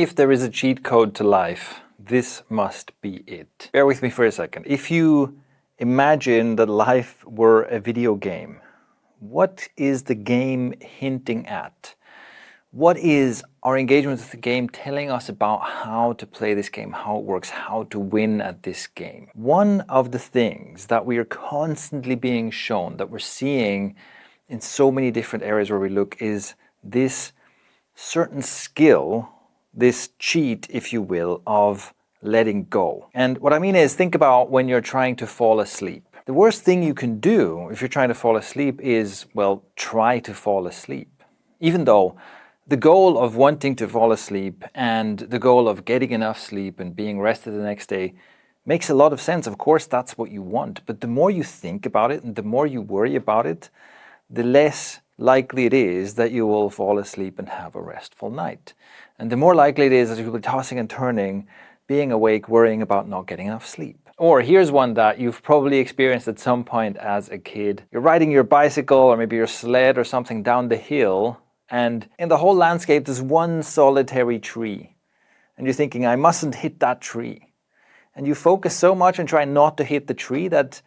If there is a cheat code to life, this must be it. Bear with me for a second. If you imagine that life were a video game, what is the game hinting at? What is our engagement with the game telling us about how to play this game, how it works, how to win at this game? One of the things that we are constantly being shown, that we're seeing in so many different areas where we look, is this certain skill, this cheat, if you will, of letting go. And what I mean is, think about when you're trying to fall asleep. The worst thing you can do if you're trying to fall asleep is, well, try to fall asleep. Even though the goal of wanting to fall asleep and the goal of getting enough sleep and being rested the next day makes a lot of sense. Of course, that's what you want. But the more you think about it and the more you worry about it, the less likely it is that you will fall asleep and have a restful night. And the more likely it is that you'll be tossing and turning, being awake, worrying about not getting enough sleep. Or here's one that you've probably experienced at some point as a kid. You're riding your bicycle or maybe your sled or something down the hill, and in the whole landscape there's one solitary tree. And you're thinking, I mustn't hit that tree. And you focus so much and try not to hit the tree that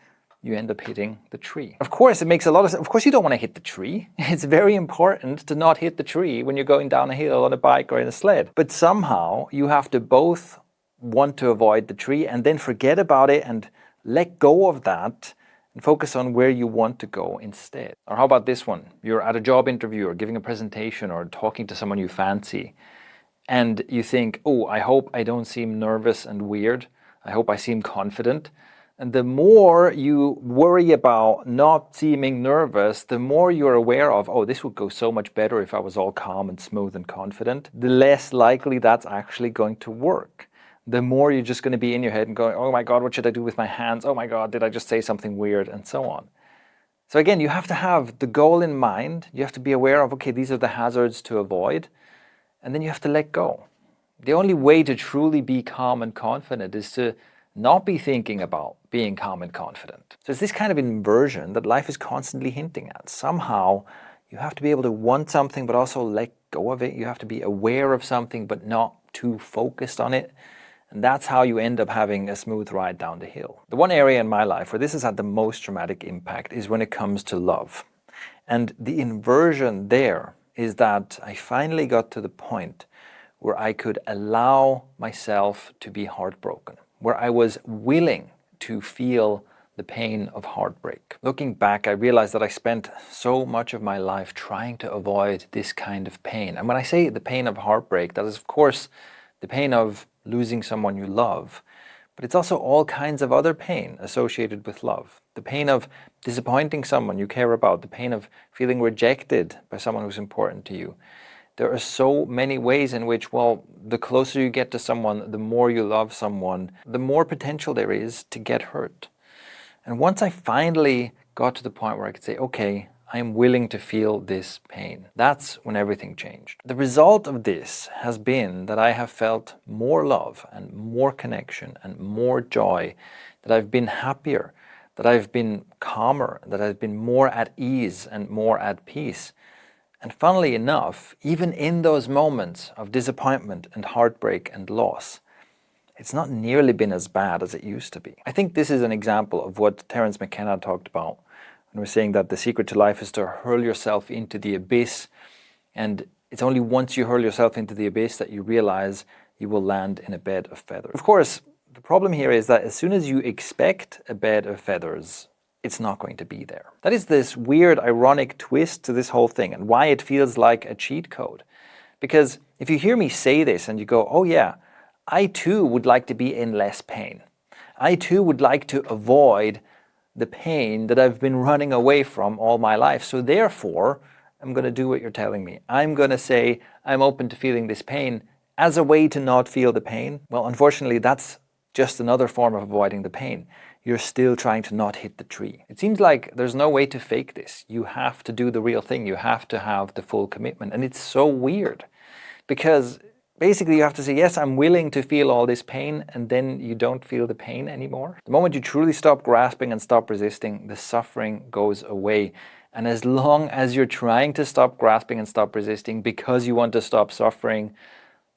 you end up hitting the tree. Of course, it makes a lot of sense. Of course, you don't want to hit the tree. It's very important to not hit the tree when you're going down a hill on a bike or in a sled. But somehow you have to both want to avoid the tree and then forget about it and let go of that and focus on where you want to go instead. Or how about this one? You're at a job interview or giving a presentation or talking to someone you fancy, and you think, oh, I hope I don't seem nervous and weird. I hope I seem confident. And the more you worry about not seeming nervous, the more you're aware of, oh, this would go so much better if I was all calm and smooth and confident, the less likely that's actually going to work. The more you're just going to be in your head and going, oh my God, what should I do with my hands? Oh my God, did I just say something weird? And so on. So again, you have to have the goal in mind. You have to be aware of, okay, these are the hazards to avoid. And then you have to let go. The only way to truly be calm and confident is to not be thinking about being calm and confident. So it's this kind of inversion that life is constantly hinting at. Somehow you have to be able to want something but also let go of it. You have to be aware of something but not too focused on it. And that's how you end up having a smooth ride down the hill. The one area in my life where this has had the most dramatic impact is when it comes to love. And the inversion there is that I finally got to the point where I could allow myself to be heartbroken, where I was willing to feel the pain of heartbreak. Looking back, I realized that I spent so much of my life trying to avoid this kind of pain. And when I say the pain of heartbreak, that is of course the pain of losing someone you love, but it's also all kinds of other pain associated with love. The pain of disappointing someone you care about, the pain of feeling rejected by someone who's important to you. There are so many ways in which, well, the closer you get to someone, the more you love someone, the more potential there is to get hurt. And once I finally got to the point where I could say, okay, I am willing to feel this pain, that's when everything changed. The result of this has been that I have felt more love and more connection and more joy, that I've been happier, that I've been calmer, that I've been more at ease and more at peace. And funnily enough, even in those moments of disappointment and heartbreak and loss, it's not nearly been as bad as it used to be. I think this is an example of what Terence McKenna talked about when we're saying that the secret to life is to hurl yourself into the abyss. And it's only once you hurl yourself into the abyss that you realize you will land in a bed of feathers. Of course, the problem here is that as soon as you expect a bed of feathers, it's not going to be there. That is this weird, ironic twist to this whole thing and why it feels like a cheat code. Because if you hear me say this and you go, oh yeah, I too would like to be in less pain. I too would like to avoid the pain that I've been running away from all my life. So therefore, I'm going to do what you're telling me. I'm going to say I'm open to feeling this pain as a way to not feel the pain. Well, unfortunately, that's just another form of avoiding the pain. You're still trying to not hit the tree. It seems like there's no way to fake this. You have to do the real thing. You have to have the full commitment. And it's so weird because basically you have to say, yes, I'm willing to feel all this pain, and then you don't feel the pain anymore. The moment you truly stop grasping and stop resisting, the suffering goes away. And as long as you're trying to stop grasping and stop resisting because you want to stop suffering,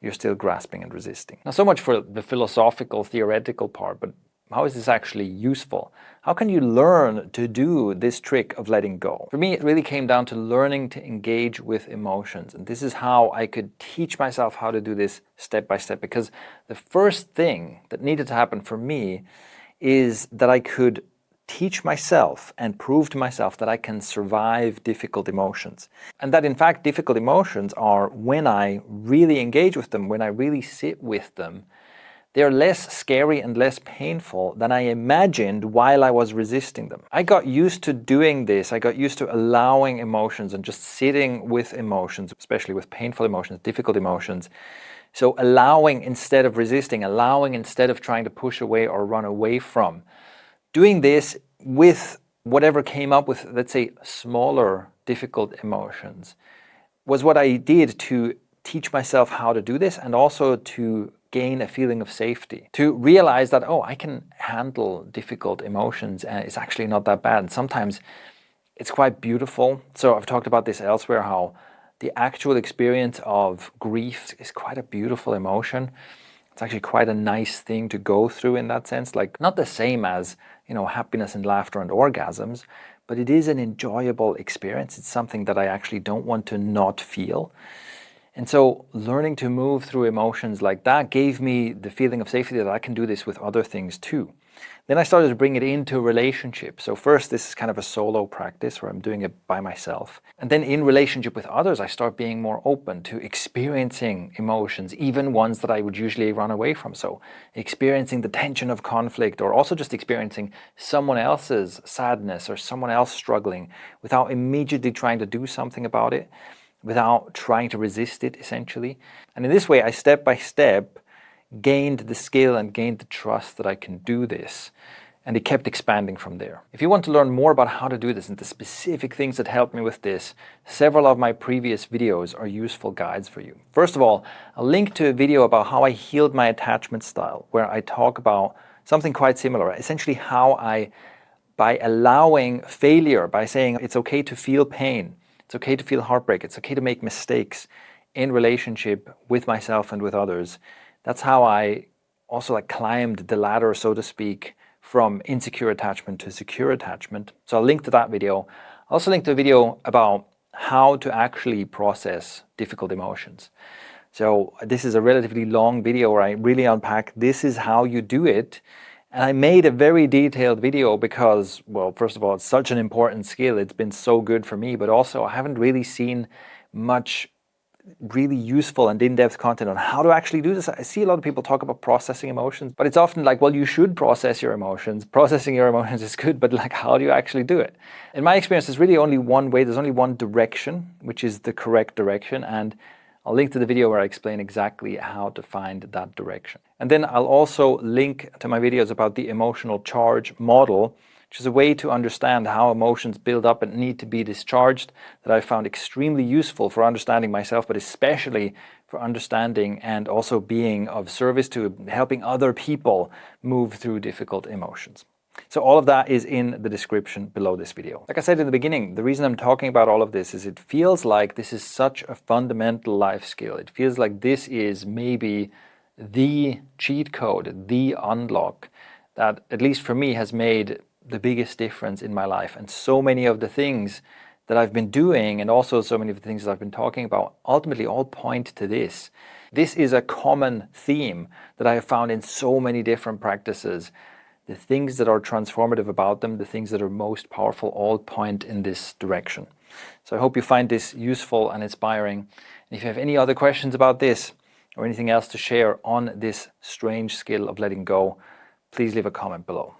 you're still grasping and resisting. Now, so much for the philosophical, theoretical part, but how is this actually useful? How can you learn to do this trick of letting go? For me, it really came down to learning to engage with emotions. And this is how I could teach myself how to do this step by step. Because the first thing that needed to happen for me is that I could teach myself and prove to myself that I can survive difficult emotions. And that in fact, difficult emotions are, when I really engage with them, when I really sit with them, they're less scary and less painful than I imagined while I was resisting them. I got used to doing this. I got used to allowing emotions and just sitting with emotions, especially with painful emotions, difficult emotions. So allowing instead of resisting, allowing instead of trying to push away or run away from. Doing this with whatever came up with, let's say, smaller, difficult emotions was what I did to teach myself how to do this, and also to gain a feeling of safety, to realize that, oh, I can handle difficult emotions and it's actually not that bad. And sometimes it's quite beautiful. So I've talked about this elsewhere, how the actual experience of grief is quite a beautiful emotion. It's actually quite a nice thing to go through in that sense, like not the same as, happiness and laughter and orgasms, but it is an enjoyable experience. It's something that I actually don't want to not feel. And so learning to move through emotions like that gave me the feeling of safety that I can do this with other things too. Then I started to bring it into relationships. So first, this is kind of a solo practice where I'm doing it by myself. And then in relationship with others, I start being more open to experiencing emotions, even ones that I would usually run away from. So experiencing the tension of conflict, or also just experiencing someone else's sadness or someone else struggling without immediately trying to do something about it, without trying to resist it, essentially. And in this way, I step by step gained the skill and gained the trust that I can do this. And it kept expanding from there. If you want to learn more about how to do this and the specific things that helped me with this, several of my previous videos are useful guides for you. First of all, I'll link to a video about how I healed my attachment style, where I talk about something quite similar, essentially how I, by allowing failure, by saying it's okay to feel pain, it's okay to feel heartbreak, it's okay to make mistakes in relationship with myself and with others. That's how I also climbed the ladder, so to speak, from insecure attachment to secure attachment. So I'll link to that video. I'll also link to a video about how to actually process difficult emotions. So this is a relatively long video where I really unpack this is how you do it. And I made a very detailed video because, well, first of all, it's such an important skill. It's been so good for me, but also I haven't really seen much really useful and in-depth content on how to actually do this. I see a lot of people talk about processing emotions, but it's often like, well, you should process your emotions. Processing your emotions is good, but how do you actually do it? In my experience, there's really only one way. There's only one direction, which is the correct direction. And I'll link to the video where I explain exactly how to find that direction. And then I'll also link to my videos about the emotional charge model, which is a way to understand how emotions build up and need to be discharged, that I found extremely useful for understanding myself, but especially for understanding and also being of service to helping other people move through difficult emotions. So all of that is in the description below this video. Like I said in the beginning, the reason I'm talking about all of this is it feels like this is such a fundamental life skill. It feels like this is maybe the cheat code, the unlock that, at least for me, has made the biggest difference in my life. And so many of the things that I've been doing, and also so many of the things that I've been talking about, ultimately all point to this. This is a common theme that I have found in so many different practices. The things that are transformative about them, the things that are most powerful, all point in this direction. So I hope you find this useful and inspiring. And if you have any other questions about this or anything else to share on this strange skill of letting go, please leave a comment below.